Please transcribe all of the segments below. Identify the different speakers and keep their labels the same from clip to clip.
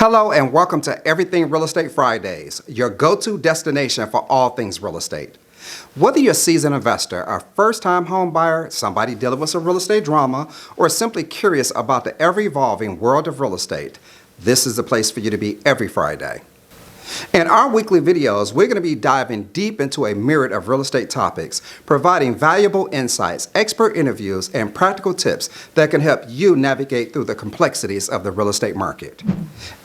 Speaker 1: Hello and welcome to Everything Real Estate Fridays, your go-to destination for all things real estate. Whether you're a seasoned investor, a first-time home buyer, somebody dealing with some real estate drama, or simply curious about the ever-evolving world of real estate, this is the place for you to be every Friday. In our weekly videos, we're going to be diving deep into a myriad of real estate topics, providing valuable insights, expert interviews, and practical tips that can help you navigate through the complexities of the real estate market.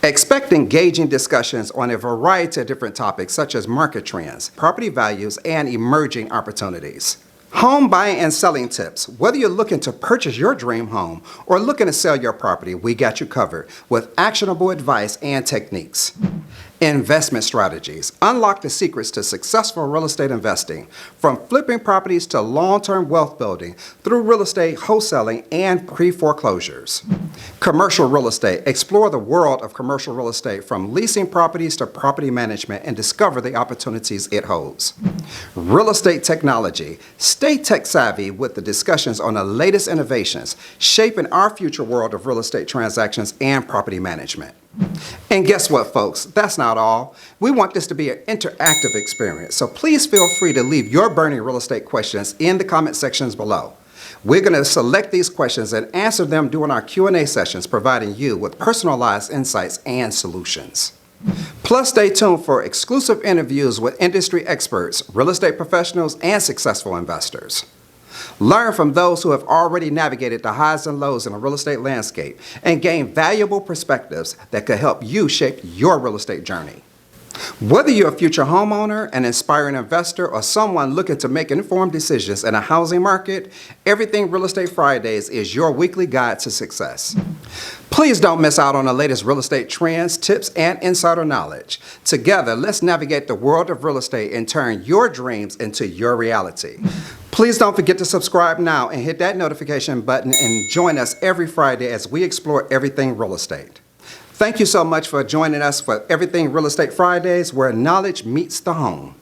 Speaker 1: Expect engaging discussions on a variety of different topics such as market trends, property values, and emerging opportunities. Home buying and selling tips. Whether you're looking to purchase your dream home or looking to sell your property, we got you covered with actionable advice and techniques. Investment strategies. Unlock the secrets to successful real estate investing, from flipping properties to long-term wealth building through real estate wholesaling and pre-foreclosures. Commercial real estate. Explore the world of commercial real estate, from leasing properties to property management, and discover the opportunities it holds. Real estate technology. Stay tech savvy with the discussions on the latest innovations shaping our future world of real estate transactions and property management. And guess what, folks? That's not all. We want this to be an interactive experience, so please feel free to leave your burning real estate questions in the comment sections below. We're going to select these questions and answer them during our Q&A sessions, providing you with personalized insights and solutions. Plus, stay tuned for exclusive interviews with industry experts, real estate professionals, and successful investors. Learn from those who have already navigated the highs and lows in the real estate landscape and gain valuable perspectives that could help you shape your real estate journey. Whether you're a future homeowner, an inspiring investor, or someone looking to make informed decisions in a housing market, Everything Real Estate Fridays is your weekly guide to success. Please don't miss out on the latest real estate trends, tips, and insider knowledge. Together, let's navigate the world of real estate and turn your dreams into your reality. Please don't forget to subscribe now and hit that notification button and join us every Friday as we explore everything real estate. Thank you so much for joining us for Everything Real Estate Fridays, where knowledge meets the home.